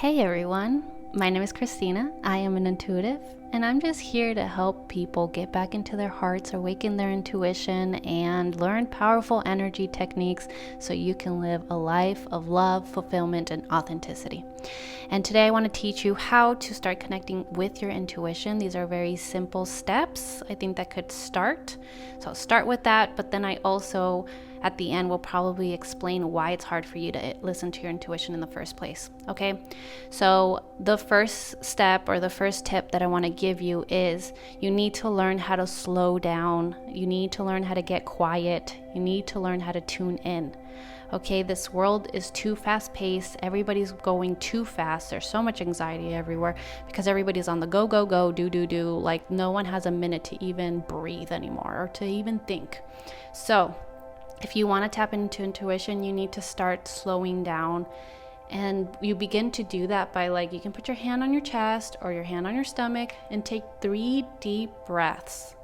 Hey everyone, my name is Christina. I am an intuitive, and I'm just here to help people get back into their hearts, awaken their intuition, and learn powerful energy techniques so you can live a life of love, fulfillment, and authenticity. And today I want to teach you how to start connecting with your intuition. These are very simple steps, I think, that could start. So I'll start with that, but then I also at the end will probably explain why it's hard for you to listen to your intuition in the first place. Okay, so the first step or the first tip that I want to give you is you need to learn how to slow down. You need to learn how to get quiet. You need to learn how to tune in. Okay, this world is too fast paced. Everybody's going too fast. There's so much anxiety everywhere because everybody's on the go, go, go, do. Like no one has a minute to even breathe anymore or to even think. So if you want to tap into intuition, you need to start slowing down. And you begin to do that by, like, you can put your hand on your chest or your hand on your stomach and take 3 deep breaths.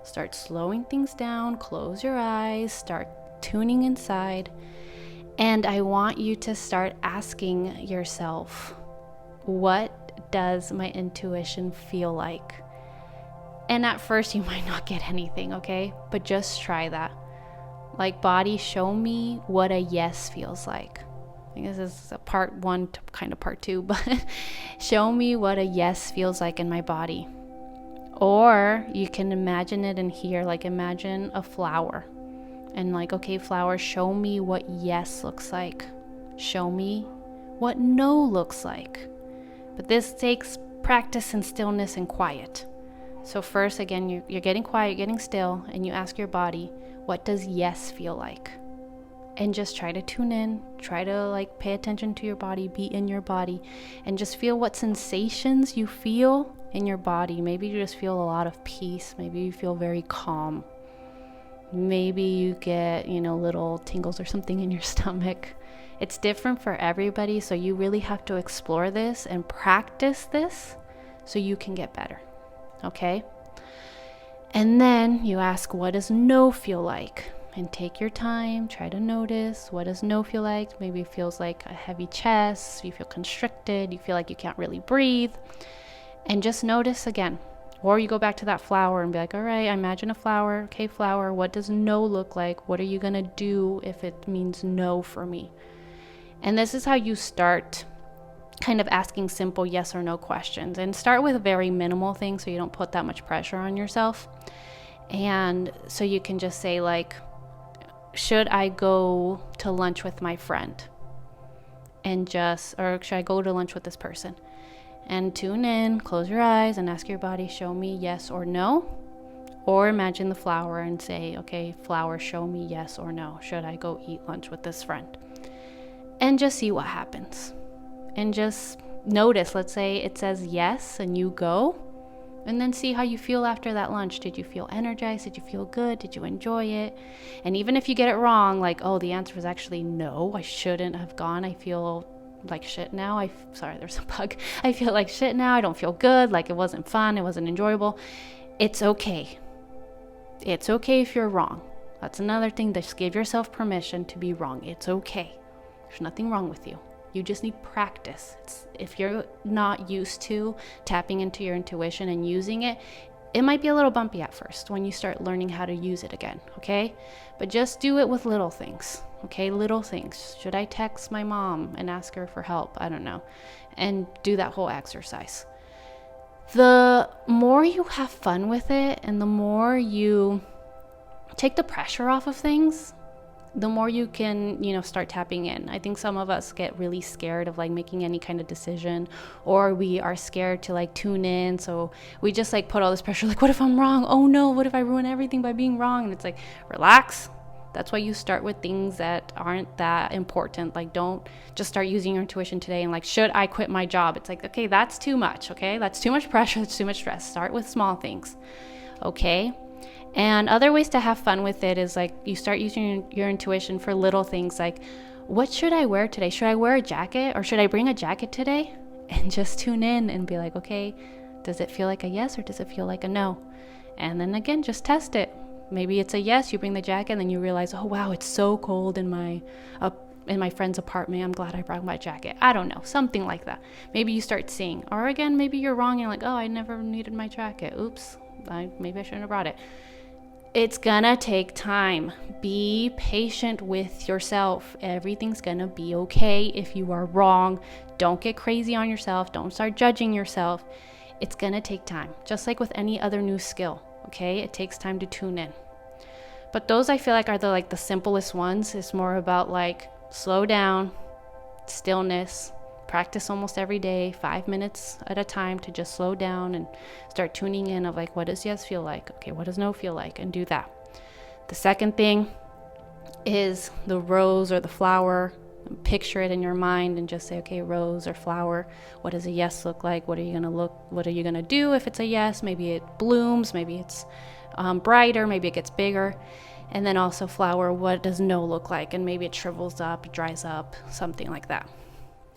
Start slowing things down, close your eyes, start tuning inside. And I want you to start asking yourself, what does my intuition feel like? And at first you might not get anything, okay? But just try that. Like, body, show me what a yes feels like. I think this is a part 1 to kind of part 2, but show me what a yes feels like in my body. Or you can imagine it in here, like imagine a flower. And like, okay, flower, show me what yes looks like. Show me what no looks like. But this takes practice and stillness and quiet. So first, again, you're getting quiet, you're getting still, and you ask your body, what does yes feel like? And just try to tune in, try to like pay attention to your body, be in your body, and just feel what sensations you feel in your body. Maybe you just feel a lot of peace. Maybe you feel very calm. Maybe you get, little tingles or something in your stomach. It's different for everybody, so you really have to explore this and practice this so you can get better. Okay? And then you ask, what does no feel like? And take your time, try to notice, what does no feel like? Maybe it feels like a heavy chest, you feel constricted, you feel like you can't really breathe. And just notice again. Or you go back to that flower and be like, all right, I imagine a flower. Okay, flower, what does no look like? What are you gonna do if it means no for me? And this is how you start kind of asking simple yes or no questions, and start with very minimal things so you don't put that much pressure on yourself. And so you can just say, like, should I go to lunch with my friend? Or should I go to lunch with this person? And tune in, close your eyes, and ask your body, show me yes or no. Or imagine the flower and say, okay, flower, show me yes or no. Should I go eat lunch with this friend? And just see what happens. And just notice, let's say it says yes and you go, and then see how you feel after that lunch. Did you feel energized? Did you feel good? Did you enjoy it? And even if you get it wrong, like, oh, the answer was actually no, I shouldn't have gone. I feel like shit now. Sorry, there's a bug. I feel like shit now. I don't feel good. Like, it wasn't fun. It wasn't enjoyable. It's okay. It's okay if you're wrong. That's another thing. Just give yourself permission to be wrong. It's okay. There's nothing wrong with you. You just need practice. If you're not used to tapping into your intuition and using it, it might be a little bumpy at first when you start learning how to use it again, okay? But just do it with little things, okay? Little things. Should I text my mom and ask her for help? I don't know. And do that whole exercise. The more you have fun with it and the more you take the pressure off of things, the more you can, start tapping in. I think some of us get really scared of like making any kind of decision, or we are scared to like tune in. So we just like put all this pressure, like, what if I'm wrong? Oh no, what if I ruin everything by being wrong? And it's like, relax. That's why you start with things that aren't that important. Like, don't just start using your intuition today and like, should I quit my job? It's like, okay, that's too much. Okay. That's too much pressure. That's too much stress. Start with small things. Okay. And other ways to have fun with it is like you start using your intuition for little things like, what should I wear today? Should I wear a jacket, or should I bring a jacket today? And just tune in and be like, okay, does it feel like a yes or does it feel like a no? And then again, just test it. Maybe it's a yes, you bring the jacket, and then you realize, oh wow, it's so cold in my in my friend's apartment. I'm glad I brought my jacket. I don't know, something like that. Maybe you start seeing, or again, maybe you're wrong. You're like, oh, I never needed my jacket. Oops, maybe I shouldn't have brought it. It's gonna take time. Be patient with yourself. Everything's gonna be okay if you are wrong. Don't get crazy on yourself. Don't start judging yourself. It's gonna take time, just like with any other new skill, okay? It takes time to tune in. But those I feel like are the simplest ones. It's more about like slow down, stillness, practice almost every day, 5 minutes at a time to just slow down and start tuning in of like, what does yes feel like? Okay, what does no feel like? And do that. The second thing is the rose or the flower. Picture it in your mind and just say, okay, rose or flower, what does a yes look like? What are you gonna do if it's a yes? Maybe it blooms, maybe it's brighter, maybe it gets bigger. And then also flower, what does no look like? And maybe it shrivels up, dries up, something like that.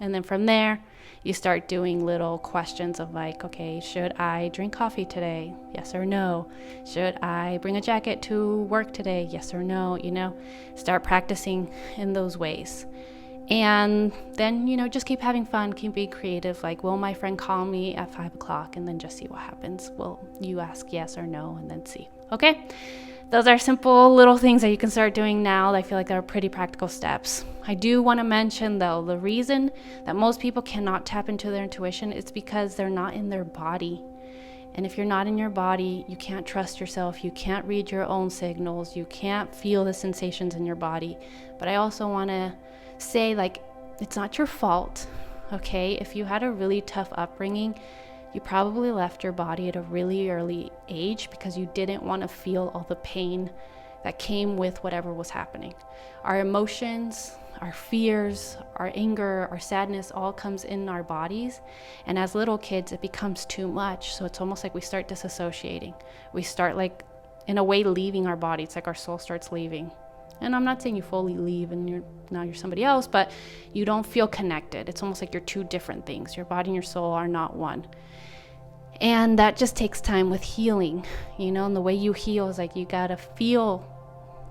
And then from there, you start doing little questions of like, okay, should I drink coffee today? Yes or no? Should I bring a jacket to work today? Yes or no? Start practicing in those ways. And then, just keep having fun, keep being creative. Like, will my friend call me at 5:00? And then just see what happens. Will you ask yes or no and then see? Okay? Those are simple little things that you can start doing now. I feel like they're pretty practical steps. I do want to mention, though, the reason that most people cannot tap into their intuition is because they're not in their body. And if you're not in your body, you can't trust yourself. You can't read your own signals. You can't feel the sensations in your body. But I also want to say, like, it's not your fault, okay? If you had a really tough upbringing, you probably left your body at a really early age because you didn't want to feel all the pain that came with whatever was happening. Our emotions, our fears, our anger, our sadness all comes in our bodies. And as little kids, it becomes too much. So it's almost like we start disassociating. We start, like, in a way, leaving our body. It's like our soul starts leaving. And I'm not saying you fully leave and now you're somebody else, but you don't feel connected. It's almost like you're two different things. Your body and your soul are not one. And that just takes time with healing, and the way you heal is like you gotta feel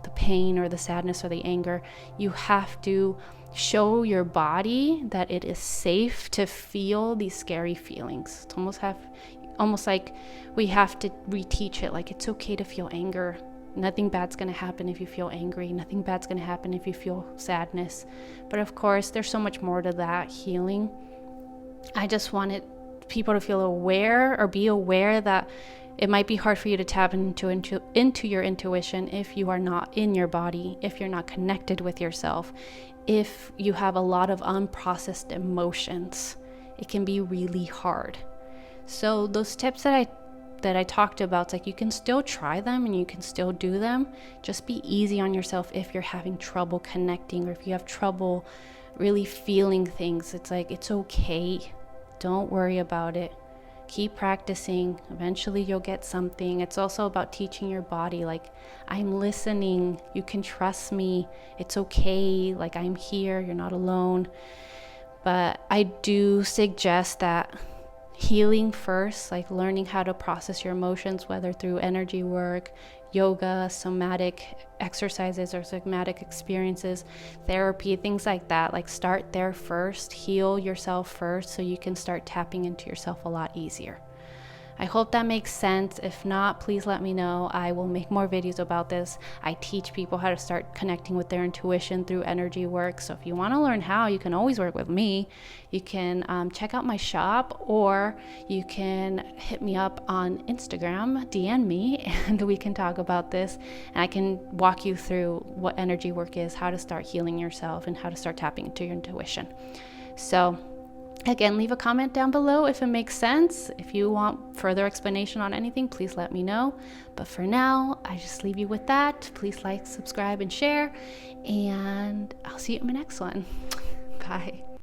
the pain or the sadness or the anger. You have to show your body that it is safe to feel these scary feelings. It's almost like we have to reteach it, like it's okay to feel anger. Nothing bad's going to happen if you feel angry. Nothing bad's going to happen if you feel sadness. But of course, there's so much more to that healing. I just wanted people to feel aware or be aware that it might be hard for you to tap into your intuition if you are not in your body, if you're not connected with yourself, if you have a lot of unprocessed emotions. It can be really hard. So those tips that I talked about, it's like you can still try them and you can still do them. Just be easy on yourself if you're having trouble connecting or if you have trouble really feeling things. It's like, it's okay. Don't worry about it. Keep practicing. Eventually you'll get something. It's also about teaching your body, like, I'm listening. You can trust me. It's okay. Like, I'm here. You're not alone. But I do suggest that healing first, like learning how to process your emotions, whether through energy work, yoga, somatic exercises or somatic experiences, therapy, things like that. Like, start there first, heal yourself first so you can start tapping into yourself a lot easier. I hope that makes sense. If not, please let me know. I will make more videos about this. I teach people how to start connecting with their intuition through energy work. So if you want to learn how, you can always work with me. You can check out my shop, or you can hit me up on Instagram, DM me, and we can talk about this. And I can walk you through what energy work is, how to start healing yourself, and how to start tapping into your intuition. So again, leave a comment down below if it makes sense. If you want further explanation on anything, please let me know. But for now, I just leave you with that. Please like, subscribe, and share. And I'll see you in my next one. Bye.